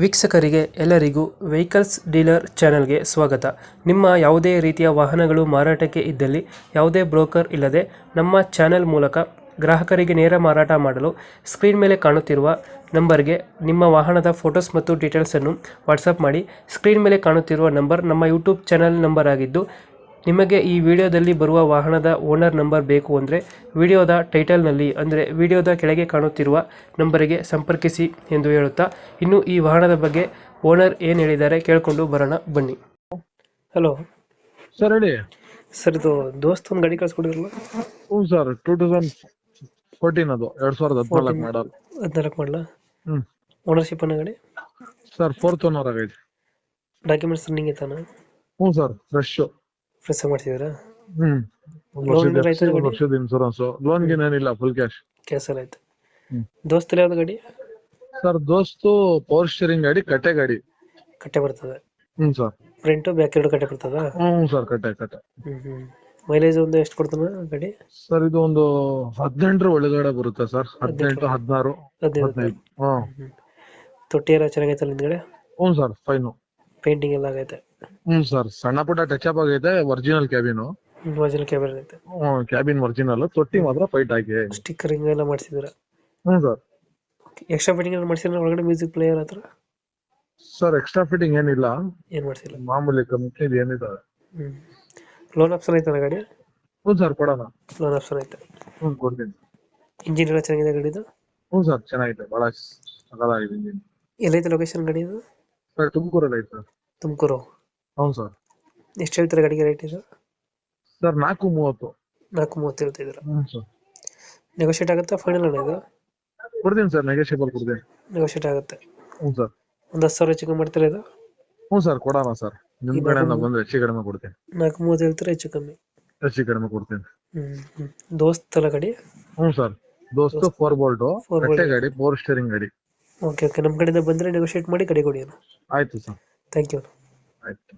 ವೀಕ್ಷಕರಿಗೆ ಎಲ್ಲರಿಗೂ vehicles dealer ಚಾನೆಲ್ಗೆ ಸ್ವಾಗತ. ನಿಮ್ಮ ಯಾವುದೇ ರೀತಿಯ ವಾಹನಗಳು ಮಾರಾಟಕ್ಕೆ ಇದ್ದಲ್ಲಿ ಯಾವುದೇ ಬ್ರೋಕರ್ ಇಲ್ಲದೆ ನಮ್ಮ ಚಾನೆಲ್ ಮೂಲಕ ಗ್ರಾಹಕರಿಗೆ ನೇರ ಮಾರಾಟ ಮಾಡಲು ಸ್ಕ್ರೀನ್ ಮೇಲೆ ಕಾಣುತ್ತಿರುವ ನಂಬರ್ಗೆ ನಿಮ್ಮ ವಾಹನದ ಫೋಟೋಸ್ ಮತ್ತು ಡೀಟೇಲ್ಸನ್ನು ವಾಟ್ಸಪ್ ಮಾಡಿ. ಸ್ಕ್ರೀನ್ ಮೇಲೆ ಕಾಣುತ್ತಿರುವ ನಂಬರ್ ನಮ್ಮ ಯೂಟ್ಯೂಬ್ ಚಾನೆಲ್ ನಂಬರ್ ಆಗಿದ್ದು, ನಿಮಗೆ ಈ ವಿಡಿಯೋದಲ್ಲಿ ಬರುವ ವಾಹನದ ಓನರ್ ನಂಬರ್ ಬೇಕು ಅಂದರೆ ವಿಡಿಯೋದ ಟೈಟಲ್ನಲ್ಲಿ ಅಂದರೆ ವಿಡಿಯೋದ ಕೆಳಗೆ ಕಾಣುತ್ತಿರುವ ನಂಬರಿಗೆ ಸಂಪರ್ಕಿಸಿ ಎಂದು ಹೇಳುತ್ತಾ, ಇನ್ನು ಈ ವಾಹನದ ಬಗ್ಗೆ ಓನರ್ ಏನು ಹೇಳಿದ್ದಾರೆ ಕೇಳಿಕೊಂಡು ಬರೋಣ ಬನ್ನಿ. ಹಲೋ ಸರ್ ಹೇಳಿ. ಸರ್, ಇದು ದೋಸ್ತ್ ಒಂದು ಗಾಡಿ ಕಳ್ಸ್ಕೊಡಿರಲ್ಲ? ಹ್ಞೂ ಸರ್, 2014 ಅದು 2014 ಮಾಡಲ್. 14 ಮಾಡಲ. ಹ್ಮ್ ಓನರ್ಶಿಪ್ ಅನ್ನೋ ಗಾಡಿ? ಸರ್, 4th ಓನರ್ ಆಗೈತೆ. ಡಾಕ್ಯುಮೆಂಟ್ಸ್ ರನ್ನಿಂಗ್ ಐತಾನ? ಹ್ಞೂ ಸರ್, ಫ್ರೆಶ್. ಫ್ರೆಶ್ ಮಾಡಿಸಿದ್ರಾ? ಹ್ಮ್ ಲೋನ್ ಏನಾರ ಆಯ್ತಾ ಗಾಡಿ? ವರ್ಷದ ಇನ್ಸೂರೆನ್ಸ್, ಲೋನ್ ಗೀನ್ ಏನಿಲ್ಲ, ಫುಲ್ ಕ್ಯಾಶ್. ಕ್ಯಾನ್ಸಲ್ ಆಯ್ತು. ಹ್ಮ್ ದೋಸ್ತಲ್ಲಿ ಯಾವ್ದು ಗಾಡಿ? ಸರ್, ದೋಸ್ತು ಪವರ್ ಸ್ಟೀರಿಂಗ್ ಗಾಡಿ, ಕಟ್ಟೆ ಗಾಡಿ. ಕಟ್ಟೆ ಬರ್ತದೆ? ಹ್ಮ್ ಸರ್. ಫ್ರಂಟು ಬ್ಯಾಕ್ ಎರಡು ಕಟ್ಟೆ ಬರ್ತದ? ಹ್ಞೂ ಸರ್, ಕಟ್ಟೆ. ಮೈಲೇಜ್ ಒಂದು ಎಷ್ಟು ಕೊಡ್ತಾನ ಗಾಡಿ? ಸರ್, ಇದು ಒಂದು 18 ಒಳಗಡೆ ಬರುತ್ತೆ ಸರ್. 18, 16, 15. ಹ್ಮ್ ತೊಟ್ಟಿ ಎಲ್ಲ ಚೆನ್ನಾಗೈತಲ್ಲ ಹಿಂದ್ಗಡೆ? ಹ್ಞೂ ಸರ್, ಫೈನು. ಪೇಂಟಿಂಗ್ ಎಲ್ಲ ಆಗೈತೆ? ಹ್ಮ್ ಸರ್, ಸಣ್ಣ ಪುಟ್ಟ ಟಚ್ ಅಪ್ ಆಗೈತೆ. Original cabin. ಒರಿಜಿನಲ್ ಕ್ಯಾಬಿನ್ ಐತೆ? ಕ್ಯಾಬಿನ್ ಒರಿಜಿನಲ್, ತೊಟ್ಟಿ ಮಾತ್ರ ಫೈಟ್ ಆಗಿ. ಸ್ಟಿಕ್ಕರಿಂಗ್ ಎಲ್ಲ ಮಾಡಿಸಿದ್ರ? ಹ್ಞೂ ಸರ್. ಎಕ್ಸ್ಟ್ರಾ ಫಿಟ್ಟಿಂಗ್ ಎಲ್ಲ ಮಾಡಿಸಿದ್ರ ಒಳಗಡೆ? ಮ್ಯೂಸಿಕ್ ಪ್ಲೇಯರ್ ಹತ್ರ ಸರ್, ಎಕ್ಸ್ಟ್ರಾ ಫಿಟ್ಟಿಂಗ್ ಏನಿಲ್ಲ, ಏನ್ ಮಾಡಿಸಿಲ್ಲ? ಮಾಮೂಲಿ ಕಂಪ್ನಿ ಏನಿದೆ. ಲೋನ್ ಆಪ್ಷನ್ ಐತಲ್ಲ ಗಾಡಿ? ಹ್ಞೂ ಸರ್, ಕೊಡೋಣ. ಲೋನ್ ಆಪ್ಷನ್ ಐತೆ? ಕೊಡ್ತೀನಿ. ಇಂಜಿನ್ ಎಲ್ಲ ಚೆನ್ನಾಗಿದೆ ಗಾಡಿದು? ಹ್ಞೂ ಸರ್, ಚೆನ್ನಾಗಿದೆ, ಬಹಳ ಸಕಲಾಗಿದೆ ಇಂಜಿನ್. ಎಲ್ಲೈತೆ ಲೊಕೇಶನ್ ಗಾಡಿ ಇದು? ಸರ್, ತುಮಕೂರಲ್ಲಿ ಐತೆ ಸರ್. ತುಮಕೂರು? ಹ್ಞೂ ಸರ್. ಎಷ್ಟು ಹೇಳ್ತಾರೆ ಗಾಡಿಗೆ ರೇಟ್ ಇದು? ಸರ್, 430. 430 ಹೇಳ್ತಿದ್ದೀರಾ? ಹ್ಞೂ ಸರ್. ನೆಗೋಷಿಯೇಟ್ ಆಗುತ್ತಾ ಫೈನಲ್ ಅಣ್ಣ ಇದು? ಕೊಡ್ತೀನಿ ಸರ್, ನೆಗೋಷಿಯಬಲ್ ಕೊಡ್ತೀನಿ. ನೆಗೋಷಿಯೇಟ್ ಆಗುತ್ತೆ? ಹ್ಞೂ ಸರ್. ಒಂದು 10,000 ಹೆಚ್ಚು ಕಮ್ಮಿ ಮಾಡ್ತೀರಾ ಇದು? ಹ್ಞೂ ಸರ್, ಕೊಡೋಣ ಸರ್. ನಿಮ್ಮ ಕಡೆಯಿಂದ ಬಂದ್ರೆ ಹೆಚ್ಚು ಕಡಿಮೆ ಕೊಡ್ತೀನಿ. 430 ಹೇಳ್ತೀರಾ? ಹೆಚ್ಚು ಕಮ್ಮಿ ಹೆಚ್ಚು ಕಡಿಮೆ ಕೊಡ್ತೀನಿ. ದೋಸ್ತ್ ಅಲ್ಲ ಗಾಡಿ? ಹ್ಞೂ ಸರ್, ದೋಸ್ತು 4 ಬೋಲ್ಟು, ಕಟ್ಟೆ ಗಾಡಿ, ಪವರ್ ಸ್ಟೀರಿಂಗ್ ಗಾಡಿ. ಓಕೆ, ನಮ್ಮ ಕಡೆಯಿಂದ ಬಂದರೆ ನೆಗೋಷಿಯೇಟ್ ಮಾಡಿ ಗಾಡಿ ಕೊಡಿ. ಆಯ್ತು ಸರ್. Thank you. ಆಯ್ತು.